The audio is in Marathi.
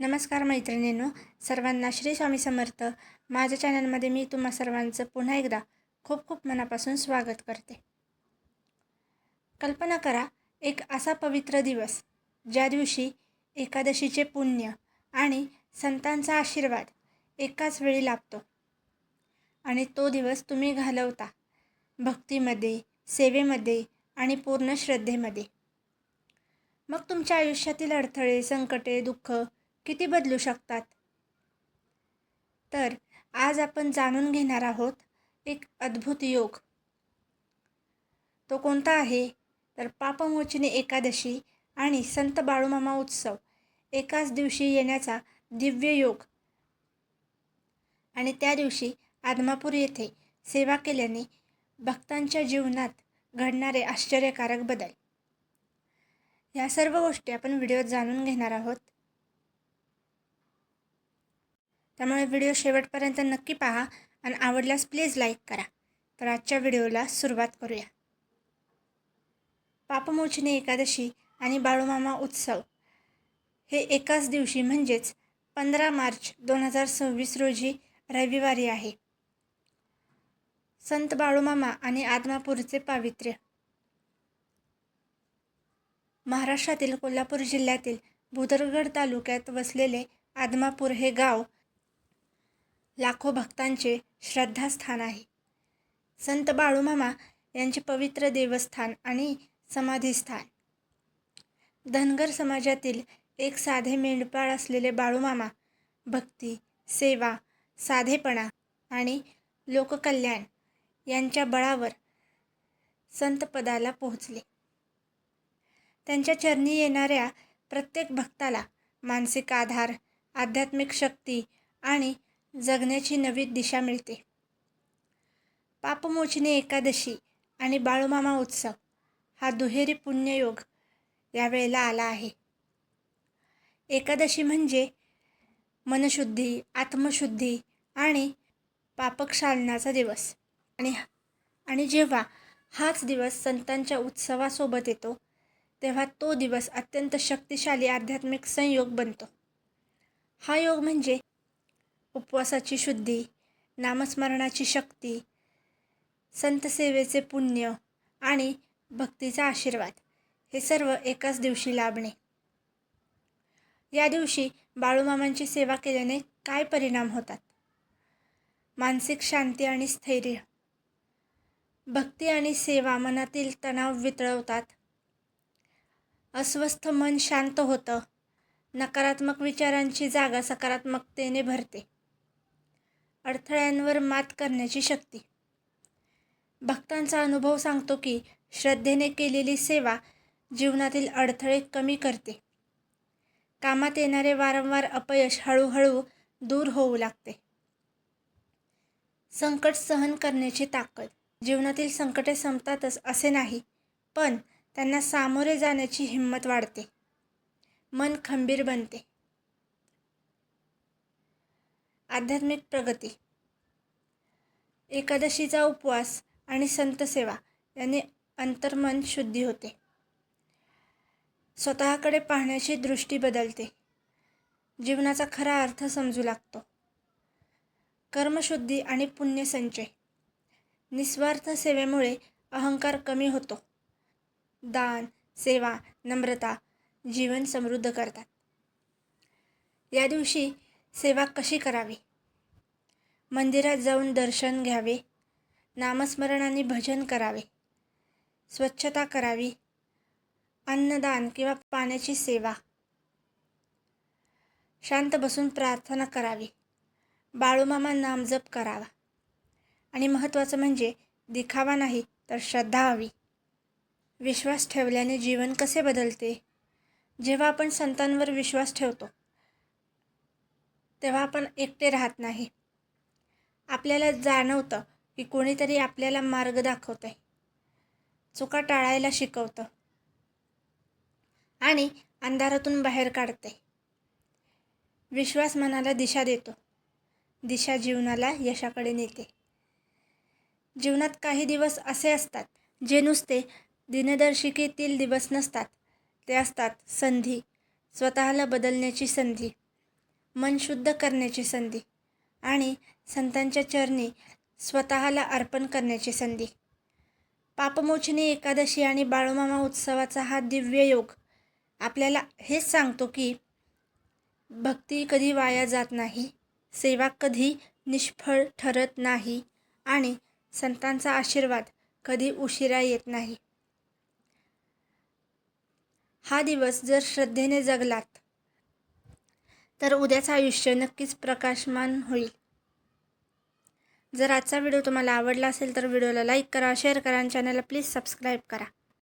नमस्कार मैत्रिणींनो, सर्वांना श्री स्वामी समर्थ. माझ्या चॅनलमध्ये मी तुम्हा सर्वांचं पुन्हा एकदा खूप खूप मनापासून स्वागत करते. कल्पना करा, एक असा पवित्र दिवस ज्या दिवशी एकादशीचे पुण्य आणि संतांचा आशीर्वाद एकाच वेळी लाभतो. आणि तो दिवस तुम्ही घालवता भक्तीमध्ये, सेवेमध्ये आणि पूर्ण श्रद्धेमध्ये. मग तुमच्या आयुष्यातील अडथळे, संकटे, दुःख किती बदलू शकतात? तर आज आपण जाणून घेणार आहोत एक अद्भुत योग. तो कोणता आहे? तर पापमोचनी एकादशी आणि संत बाळूमामा उत्सव एकाच दिवशी येण्याचा दिव्य योग. आणि त्या दिवशी आदमापूर येथे सेवा केल्याने भक्तांच्या जीवनात घडणारे आश्चर्यकारक बदल. या सर्व गोष्टी आपण व्हिडिओत जाणून घेणार आहोत. त्यामुळे व्हिडिओ शेवटपर्यंत नक्की पहा आणि आवडल्यास प्लीज लाईक करा. तर आजच्या व्हिडिओला सुरुवात करूया. पापमोचनी एकादशी आणि बाळूमामा उत्सव हे एकाच दिवशी म्हणजेच 15 मार्च 2026 रोजी रविवारी आहे. संत बाळूमामा आणि आदमापूरचे पावित्र्य. महाराष्ट्रातील कोल्हापूर जिल्ह्यातील भुदरगड तालुक्यात वसलेले आदमापूर हे गाव लाखो भक्तांचे श्रद्धास्थान आहे. संत बाळूमामा यांचे पवित्र देवस्थान आणि समाधीस्थान. धनगर समाजातील एक साधे मेंढपाळ असलेले बाळूमामा भक्ती, सेवा, साधेपणा आणि लोककल्याण यांच्या बळावर संतपदाला पोहोचले. त्यांच्या चरणी येणाऱ्या प्रत्येक भक्ताला मानसिक आधार, आध्यात्मिक शक्ती आणि जगण्याची नवी दिशा मिळते. पापमोचनी एकादशी आणि बाळूमामा उत्सव हा दुहेरी पुण्ययोग यावेळेला आला आहे. एकादशी म्हणजे मनशुद्धी, आत्मशुद्धी आणि पापक्षालनाचा दिवस. आणि जेव्हा हाच दिवस संतांच्या उत्सवासोबत येतो तेव्हा तो दिवस अत्यंत शक्तिशाली आध्यात्मिक संयोग बनतो. हा योग म्हणजे उपवासाची शुद्धी, नामस्मरणाची शक्ती, संतसेवेचे पुण्य आणि भक्तीचा आशीर्वाद हे सर्व एकाच दिवशी लाभणे. या दिवशी बाळूमामांची सेवा केल्याने काय परिणाम होतात? मानसिक शांती आणि स्थैर्य. भक्ती आणि सेवा मनातील तणाव वितळवतात. अस्वस्थ मन शांत होतं. नकारात्मक विचारांची जागा सकारात्मकतेने भरते. अडथळ्यांवर मात करण्याची शक्ती. भक्तांचा अनुभव सांगतो की श्रद्धेने केलेली सेवा जीवनातील अडथळे कमी करते. कामात येणारे वारंवार अपयश हळूहळू दूर होऊ लागते. संकट सहन करण्याची ताकद. जीवनातील संकटे संपतातच असे नाही, पण त्यांना सामोरे जाण्याची हिंमत वाढते. मन खंबीर बनते. आध्यात्मिक प्रगती. एकादशीचा उपवास आणि संतसेवा याने अंतर्मन शुद्धी होते. स्वतःकडे पाहण्याची दृष्टी बदलते. जीवनाचा खरा अर्थ समजू लागतो. कर्मशुद्धी आणि पुण्यसंचय. निस्वार्थ सेवेमुळे अहंकार कमी होतो. दान, सेवा, नम्रता जीवन समृद्ध करतात. या दिवशी सेवा कशी करावी? मंदिरात जाऊन दर्शन घ्यावे. नामस्मरण आणि भजन करावे. स्वच्छता करावी. अन्नदान किंवा पाण्याची सेवा. शांत बसून प्रार्थना करावी. बाळूमामा नामजप करावा. आणि महत्त्वाचं म्हणजे दिखावा नाही तर श्रद्धा हवी. विश्वास ठेवल्याने जीवन कसे बदलते? जेव्हा आपण संतांवर विश्वास ठेवतो तेव्हा आपण एकटे राहत नाही. आपल्याला जाणवतं की कोणीतरी आपल्याला मार्ग दाखवतंय, चुका टाळायला शिकवतं आणि अंधारातून बाहेर काढतंय. विश्वास मनाला दिशा देतो. दिशा जीवनाला यशाकडे नेते. जीवनात काही दिवस असे असतात जे नुसते दिनदर्शिकेतील दिवस नसतात. ते असतात संधी, स्वतःला बदलण्याची संधी. मन शुद्ध करण्याची संधी आणि संतांच्या चरणी स्वतःला अर्पण करण्याची संधी. पापमोचनी एकादशी आणि बाळूमामा उत्सवाचा हा दिव्य योग आपल्याला हेच सांगतो की भक्ती कधी वाया जात नाही, सेवा कधी निष्फळ ठरत नाही आणि संतांचा आशीर्वाद कधी उशिरा येत नाही. हा दिवस जर श्रद्धेने जगलात तर उद्याचं आयुष्य नक्कीच प्रकाशमान होईल. जर आजचा व्हिडिओ तुम्हाला आवडला असेल तर व्हिडिओला लाईक करा, शेअर करा आणि चॅनलला प्लीज सबस्क्राईब करा.